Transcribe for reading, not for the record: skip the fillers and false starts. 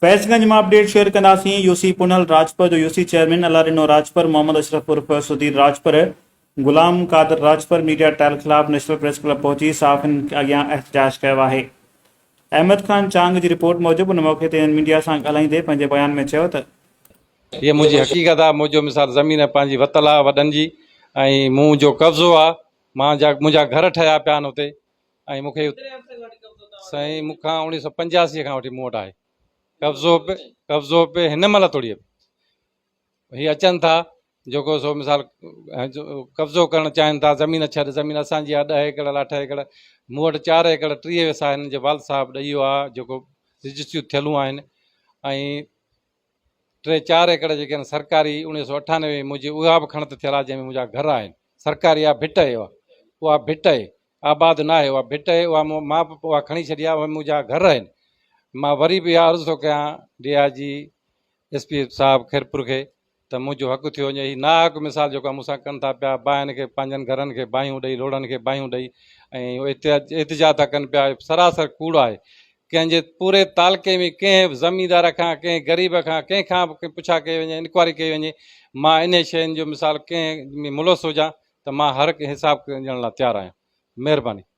फैज़गंज में update share कंदासीं। UC Punhal Rajpar जो यूसी चेयरमैन अलारिनो राजपर, मोहम्मद अशरफ उर्फ सुधीर राजपर, गुलाम कादर राजपर मीडिया ट्रायल खिलाफ नेशनल प्रेस क्लब पहुंची सहाफ़िन अॻियां एहतजाज कयो आहे। अहमद खान चांग की रिपोर्ट मूजिब उन मौके ते मीडिया सां ॻाल्हाईंदे पंहिंजे बयान में चयो त ये मुझी हक़ीक़त आहे। मुंहिंजो मिसाल ज़मीन पंहिंजी वतल आहे वॾनि जी, ऐं मुंहिंजो कब्ज़ो आहे। मुंहिंजा घर ठहिया पिया आहिनि हुते, ऐं मूंखे साईं मूंखां 1985 खां वठी मूं वटि आहे कब्ज़ो पे हिन महिल थोड़ी हीअ अचनि था जेको सो मिसाल कब्ज़ो करणु चाहिनि था। ज़मीन छॾ, ज़मीन असांजी आहे 10 एकड़ 8 एकड़, मूं वटि 4 एकड़ 30 वैसा हिननि जे वाल साहब ॾेई वियो आहे जेको रजिस्ट्रियूं थियलूं आहिनि। ऐं 3-4 एकड़ जेके आहिनि सरकारी 1998 मुंहिंजी उहा बि खणत थियल आहे, जंहिंमें मुंहिंजा घर आहिनि। सरकारी आहे, भिट आहे, उहा भिट आहे, आबाद न आहे, उहा भिट आहे, मां उहा खणी छॾी आहे, उहे मुंहिंजा घर आहिनि। मां वरी बि इहा अर्ज़ु थो कयां DIG SP साहिबु खैरपुर खे त मुंहिंजो हक़ु थियो वञे। हीअ नाहक मिसाल जेको आहे मूंसां कनि था पिया, बाहिनि खे पंहिंजनि घरनि खे बाहियूं ॾेई, रोडनि खे बाहियूं ॾेई, ऐं एतिजा था कनि पिया। सरासर कूड़ आहे। कंहिंजे पूरे तालके में कंहिं ज़मींदार खां, कंहिं ग़रीब खां, कंहिंखां बि पुछा कई वञे, इंक्वायरी कई वञे, मां इन शयुनि जो मिसाल कंहिं में मुलस हुजां त मां हर हिकु हिसाब ॾियण लाइ तयारु आहियां। महिरबानी।